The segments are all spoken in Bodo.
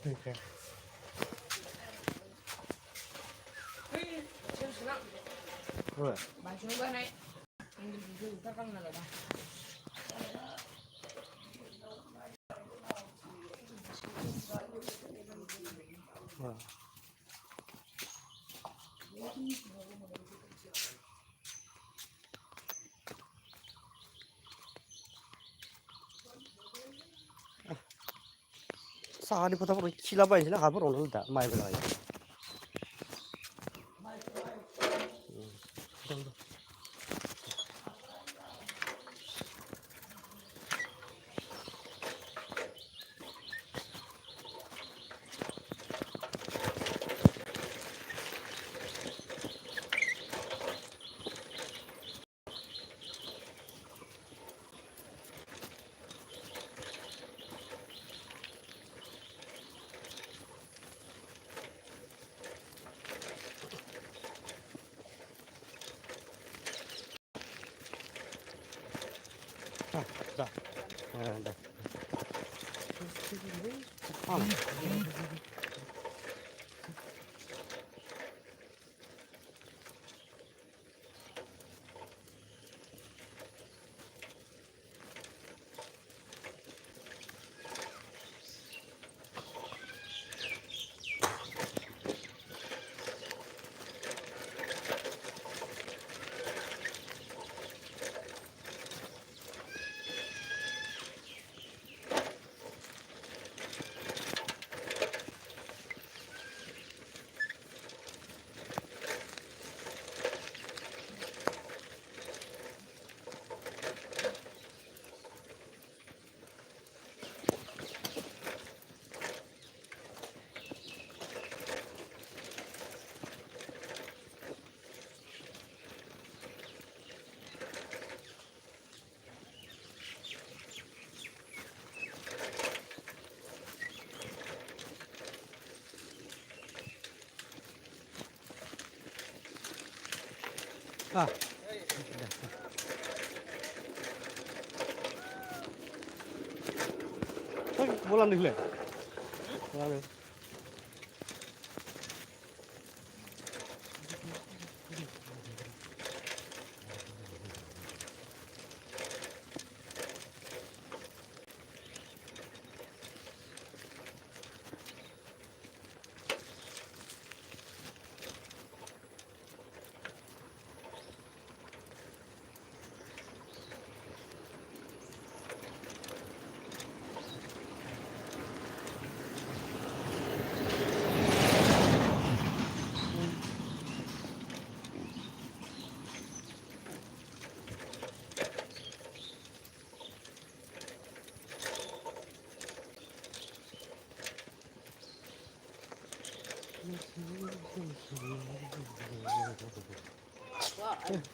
Okay. Rồi. Bà xuống bên này. Các con là bà. Rồi. Sahari potaporo chila bai sila kapur ono da mai belai. Ah, da. Da. Ah. Ah. Thôi, bolan dulu. Bolan.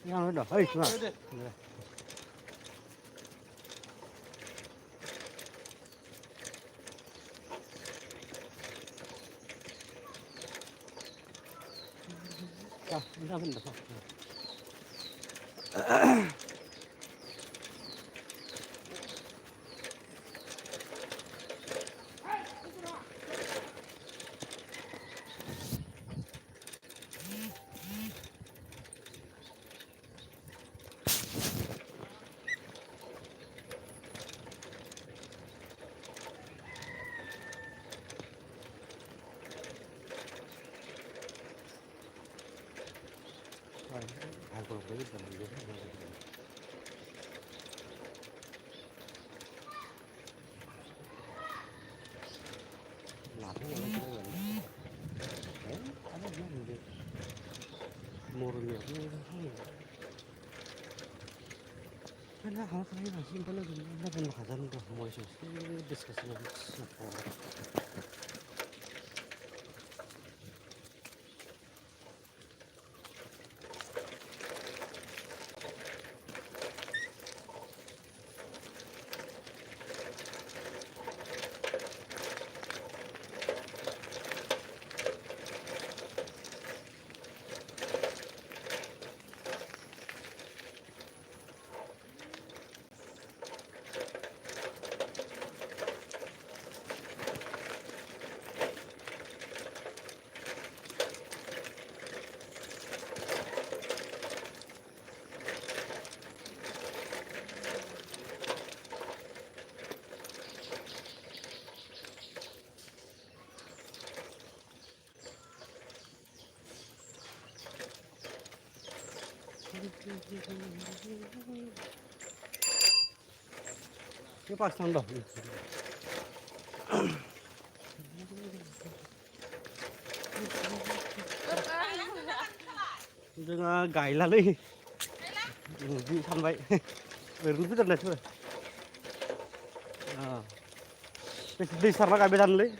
Yang udah, hei, nah. Ah, udah bener. Algo lo que làm cái này nó gần đấy ăn nó được mua được لا خلاص هي ماشيين بلد لكن خزان ده ما يشوف ديسكشن cái bác sang đỏ đừng gãy là đi đi thăm vậy về rút biết này thôi đi sang cái bên ăn lấy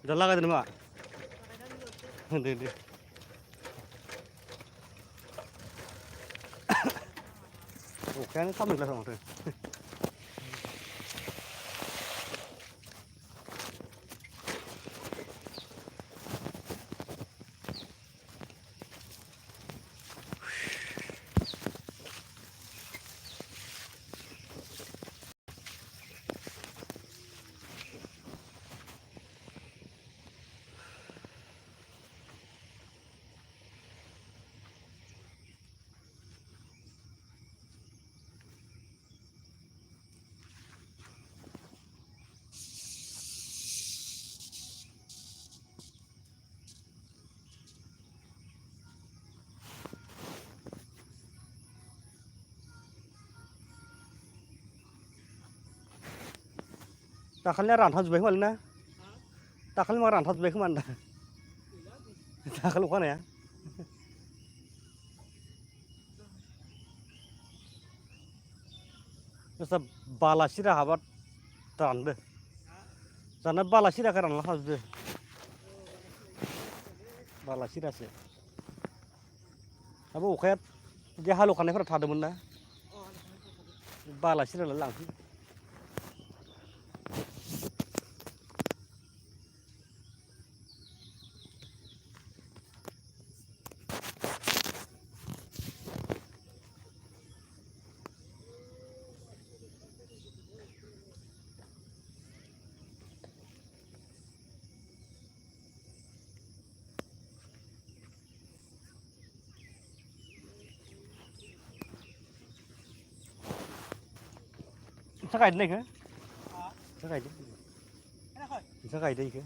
Jalan lagi nih mak, deh. Oke, ini sama lah sama tuh. Takalnya rantai juga mana? Takalnya mau rantai juga mana? Takal bukan ya? Masa balasira habat tanda. Sana balasira karena lah hasbe. Balasira sih. Abu ukayat dia halu kan efra thada munna. Balasira lah langsung. Sao cày đây kìa? Sao cày đấy? Sao cày đây kìa?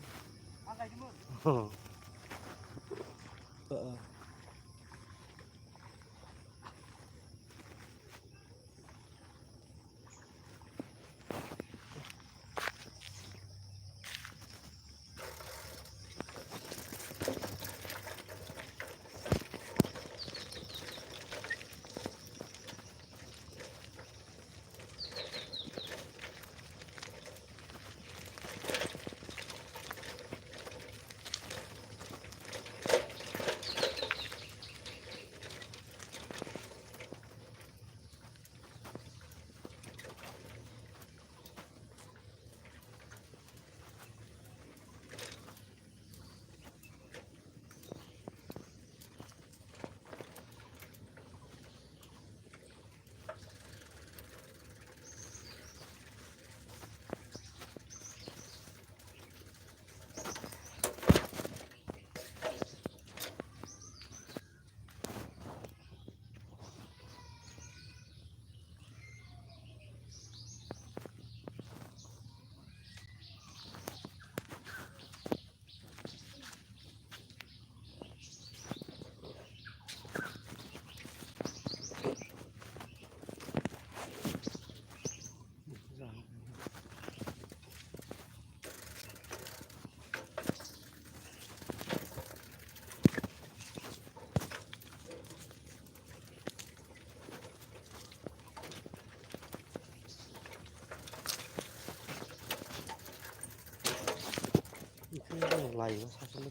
लायोबा सासेनो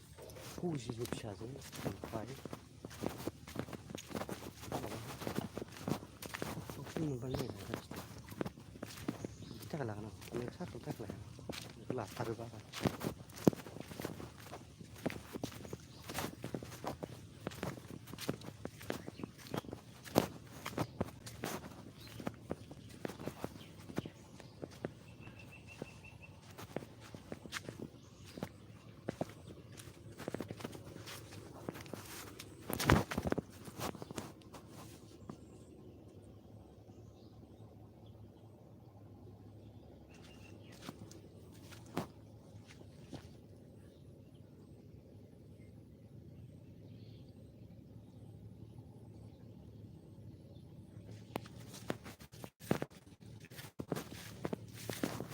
फुजिसे फिसाजों मोनबाय बांसिन मोनबानो जायो जायखिजाया थाखा लानांगौ अनेक सारखौ थाखा लाया बेखौ लाथारोबा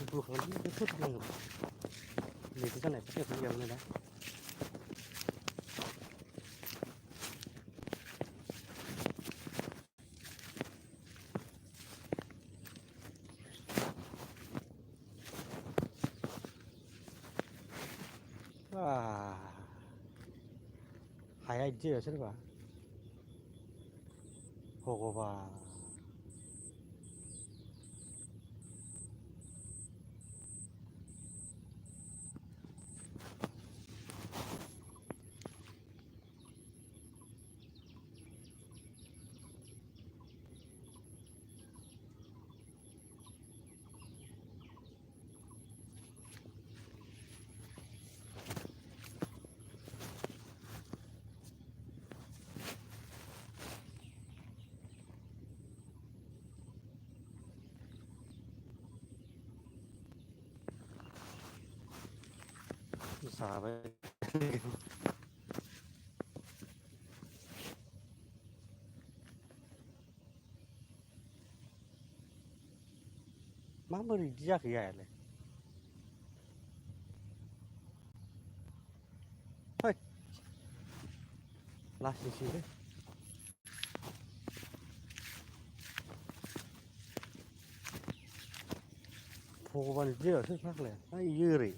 बोखांनानै बे फोथांनांगौ लेट जानायफोर जेबो गैयामोन दा हाया इदि जायो सोरबा भगबान जाबाय माबोरै इदि जाखो आयालाय हैद लासिंसिंलै भगबान इदि जायो सोर फाग्लाया इयो ओरै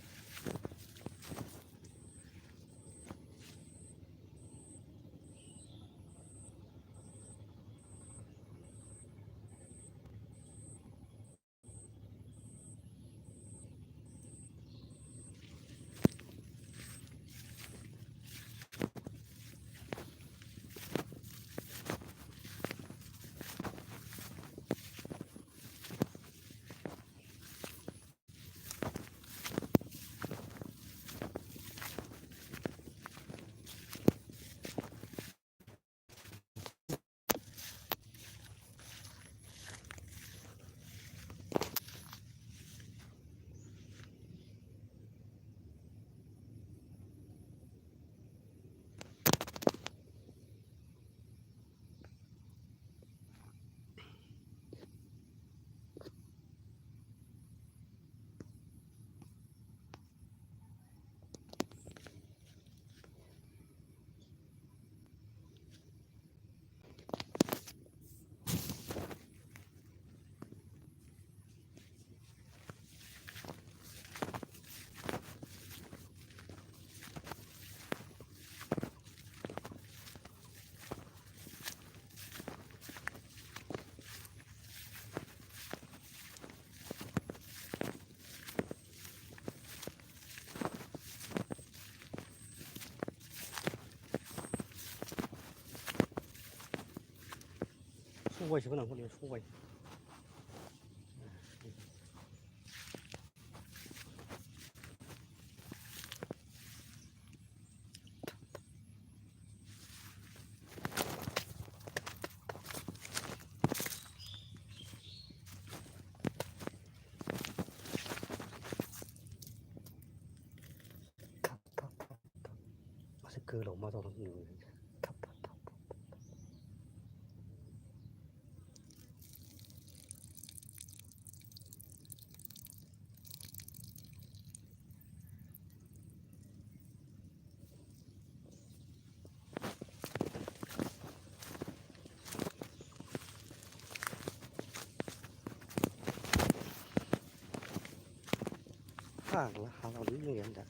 सबायसो होनांगौ लै सबाय मासे गोलाव मा जादों थाब थाब थाब फाग्ला हालावलै जोंनिया दा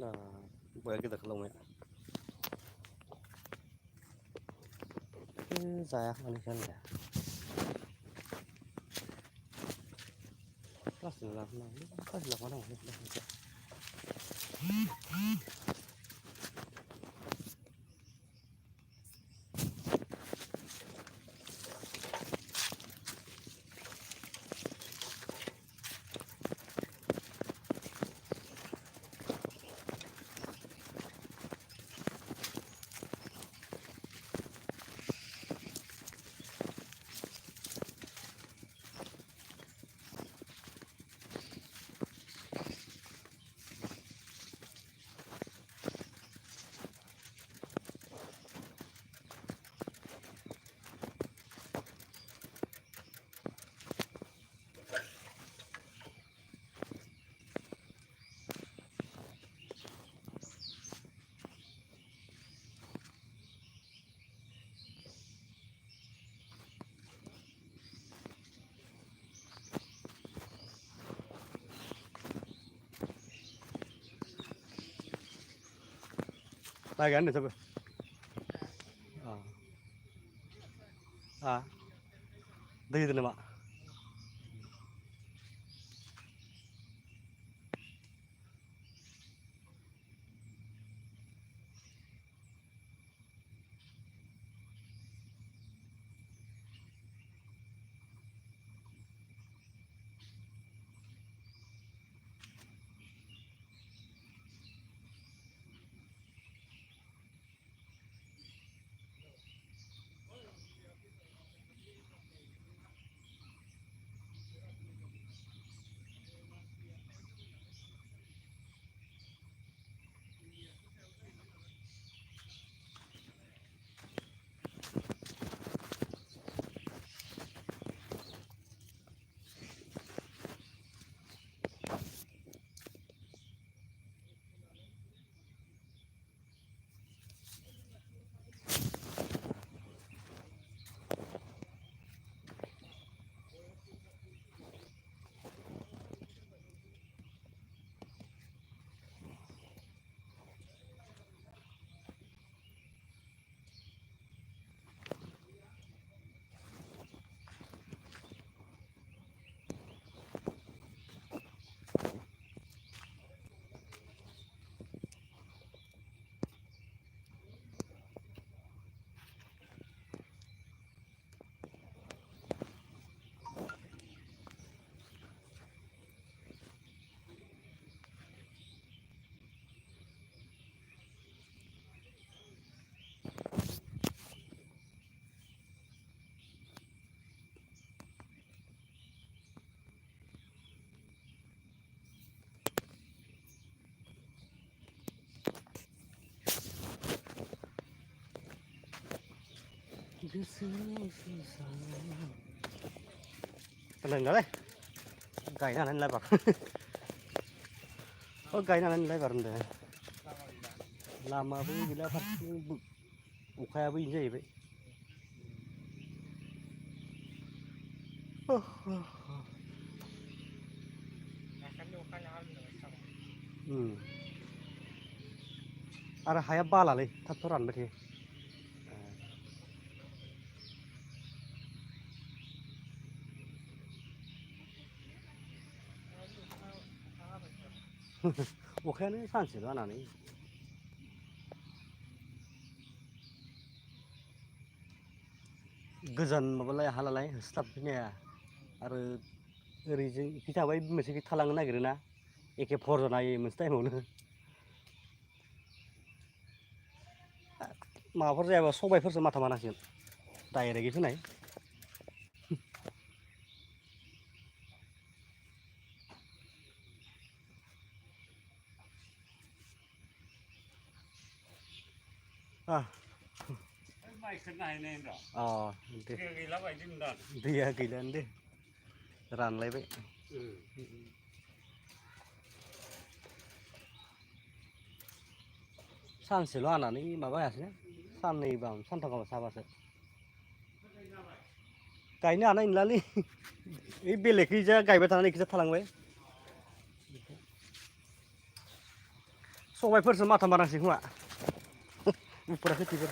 là bởi cái tật lông ấy cái dài anh chân này có sự làm nào có sự làm nào tay gắn được thôi đây rồi mà lần đó đấy gài nào lại bảo gài nào lại bảo rồi làm mà bây giờ phát ukaya bây giờ vậy आरो हाया बालालै थाब रानबाय थायो अखायानो सानसेल' हानानै गोजान माबालाय हालालाय होस्लाबनो हाया आरो ओरैजों इखि थाबाय मोनसेखि थालांनो नागिरोना एखे फरजन हायो मोनसे टाइमावनो माबाफोर जायाबा सबायफोरसो माथा मानांसिगोन डाइरेक्टयै फोनाय माइखौ नायनाय र' दे दैया गैला बायदि मोनदों दैया गैलानो दे रानलायबाय सानसेल' हानानै माबा हायासै साननै गाहाम सानथाम गाहाम साबासो गायनो हानाय नंलालै ओइ बेलेगखैजा गायबाय थानानै इखैजा थालांबाय सबायफोरसो माथा मारांसिगोन खोमा उफुरा खेथिफोर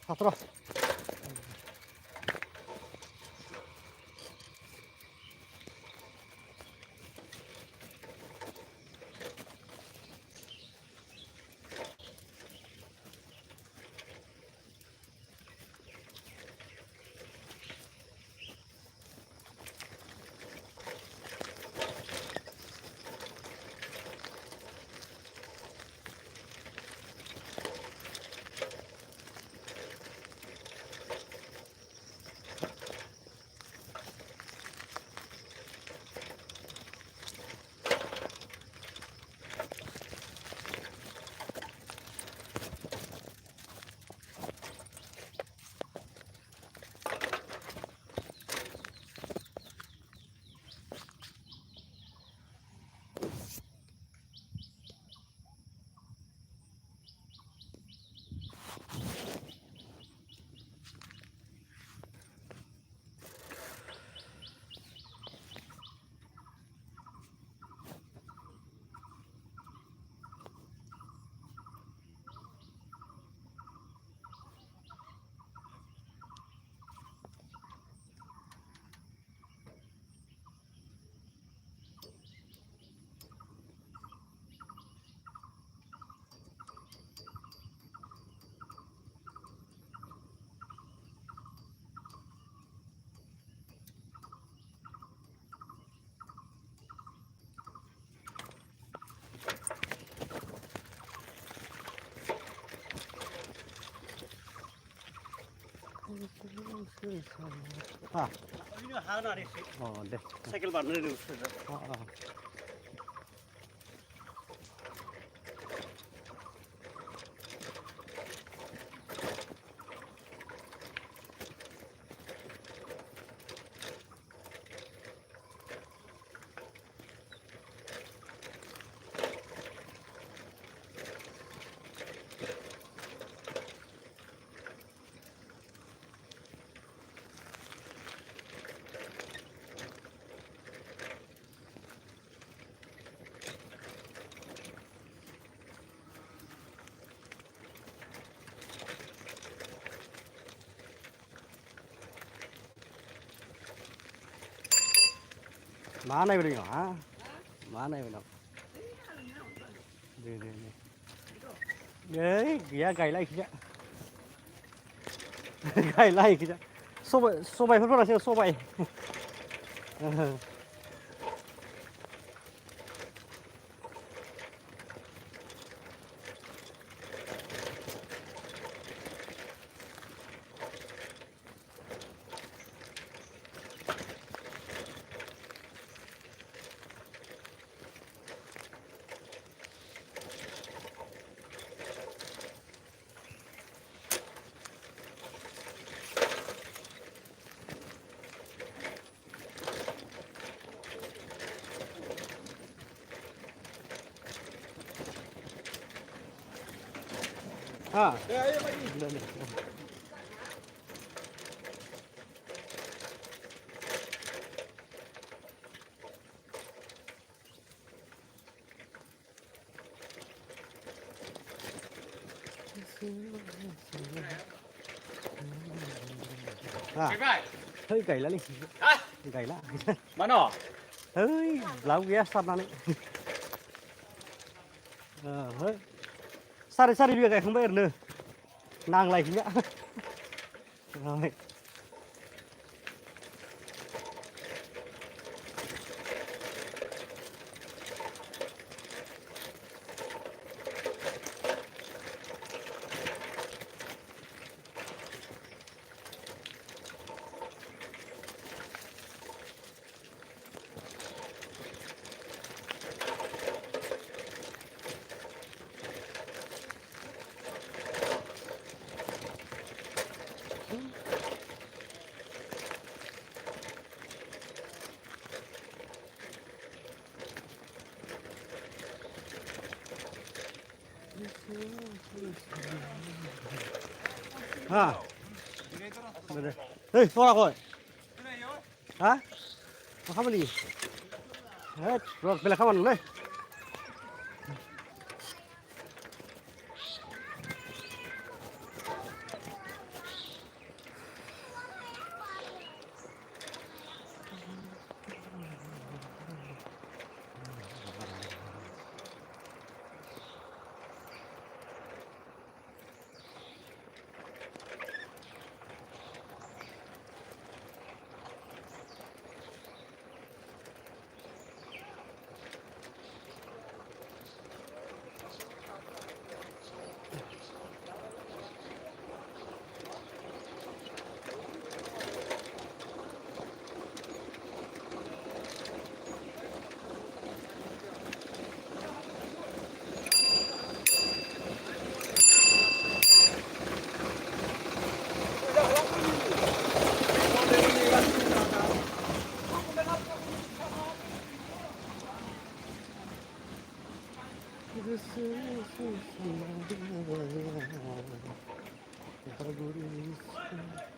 हाथ'र' दे साइकेल बारनो मा नायबाय दं मा नायबाय दं दे ओइ गैया गायला इखिजा गायला इखिजा सबायफोर फोनांसिगोन सबाय Ha. Ayo lagi. Ha. Bye. Hơi gầy lá đi. Hah? Gầy lá. Mana? Hơi lão ghé sát nó đấy. Hơi. Sari biar kayak kembali nữa. Nang lagi nhá. Rồi. Ha. Đây. Hey, thôi rồi. Hả? Nó không có gì. Hết, rồi, bây giờ không ăn đây.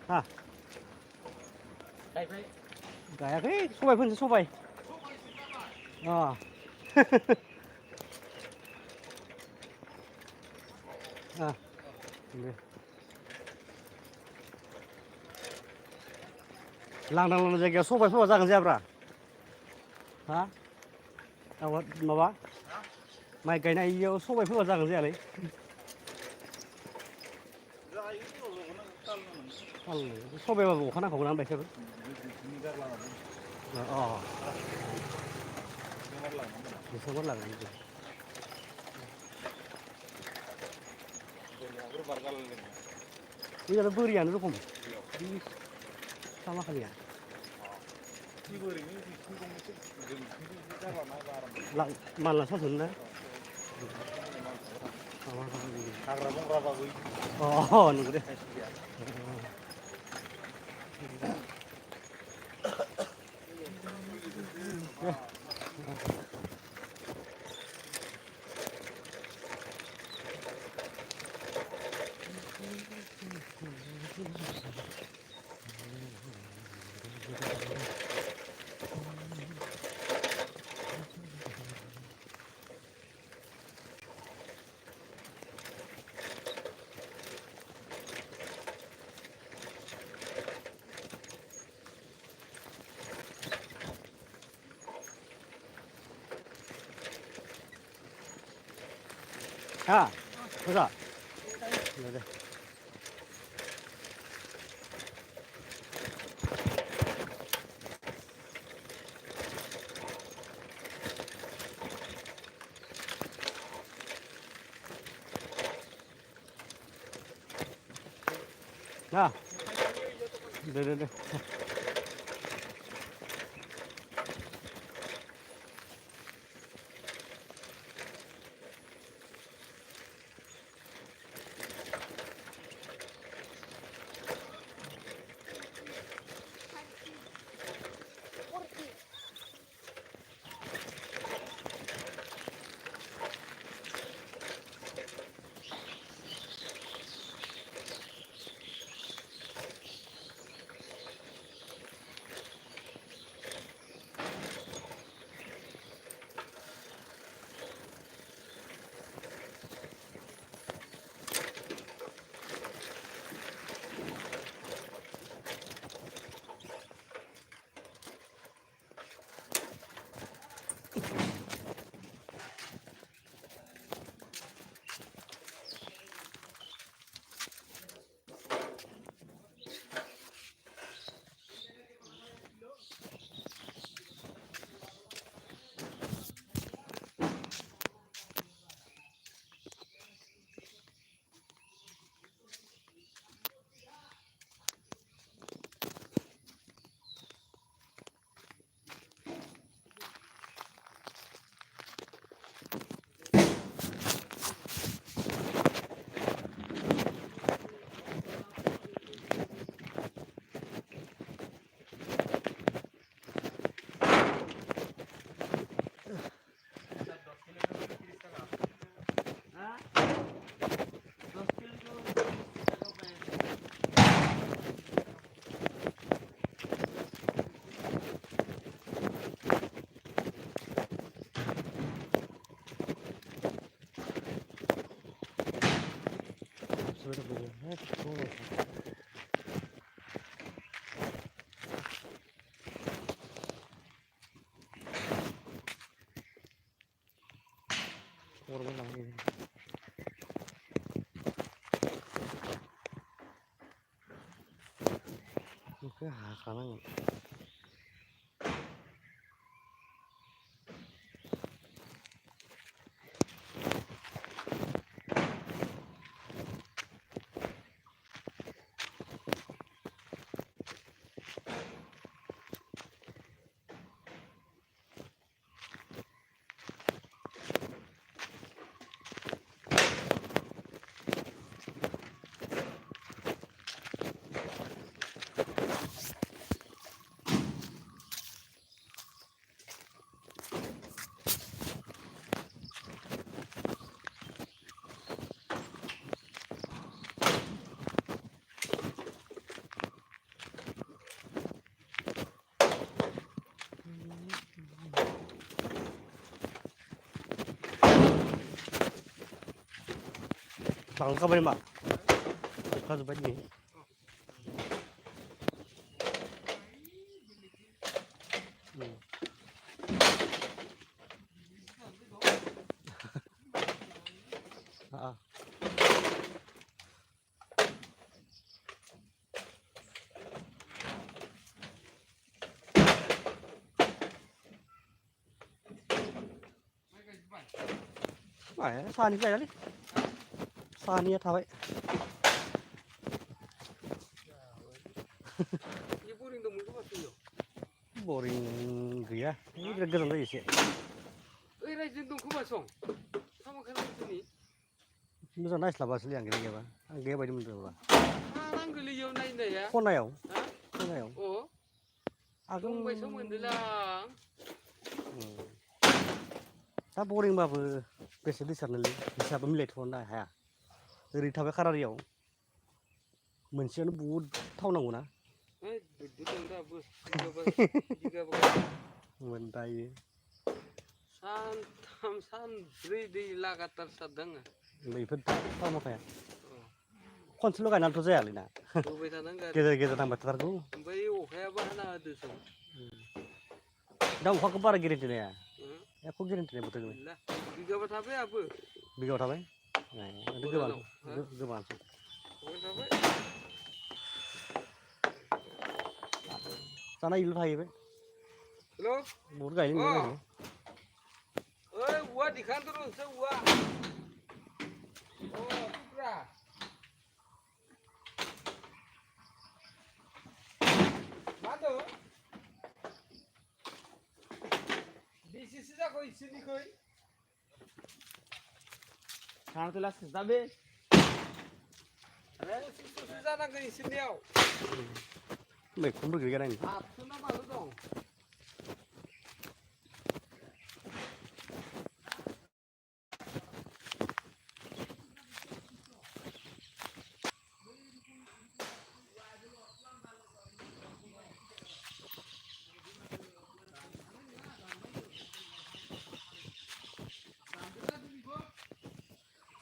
Ha. Đây. Kayak subay pun subay. Ah. Ah. Lang जायगायाव सबाय फोबा जागोन जायाब्रा? हा? माबा? माइ गायनायाव सबाय फोबा जागोन जायालै? सबायबाबो अखा नांखागौना बायसाबो? अ। बेसोर लांगोन बिदि। Ini ada berian itu kom. Sama kali ya. Lang malah satu nih. Oh, nunggu deh. Ha, besar. Ada. Nah, dah. Sudah punya. Orang lagi. Oke, sekarang bangka beri mak. Bangka sebanyak ni. Sani kaya ni. Sani ya tahu. Ini boring dong mungkin masih yo. Boring dia. Ini gergeran lagi sih. Rajin dong kumas song. Sama kan ini. Bisa nice lah basli yang gini apa? Angge baju menurut apa? Ang geli yo nai nai ya. Kona yau. Hah? Kona yau. Oh. Aku. Dong besok mendelang. Tak boring babu. Besok di sana ni. Bisa pemilik phone dah ya. Dari tahu karar yau. Mensian bud tahu nang mana? Betul dah bos. Jika begitu. Mentai. Beri di lagatar sadang. Lebih tahu mau kaya. Konsul kan alto saya lina. Tuh beta nangga. Kita tambah terku. Bayi oh kayak bahana ada so. Dah uang kebar giring tu ni ya. Aku giring tu ni betul ni. Lah. Tiga berapa apa? Biga berapa? Nah, ada kebar. Kebar. Berapa? Sana ilu thai be. Hello? Murga ini ni. Wah di kantor tu wah. Oh, Supra. Mana? Di sisi dah kau sini kau. Sekarang tu last tapi. Sisi sana kau sini au. Baik, kumpul kira ni. Apa nama lu dong?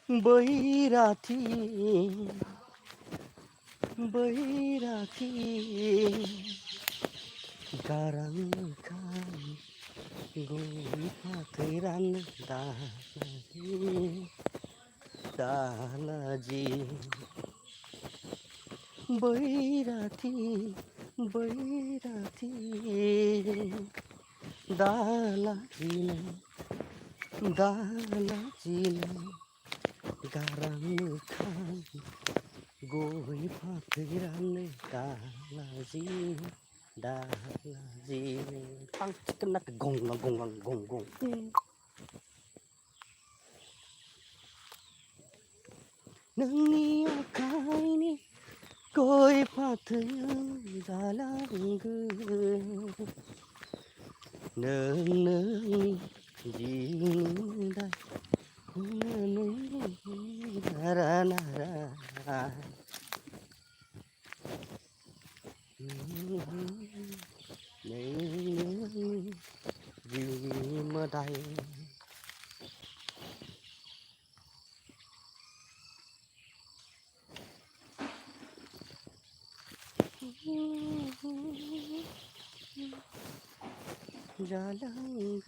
Berhati garang kan goi patiran dalaji berhati dalaji garang kan goi patiran dalaji pang kena gong nang akai ni goi patiran dalang nang jinda nara Madai जालांग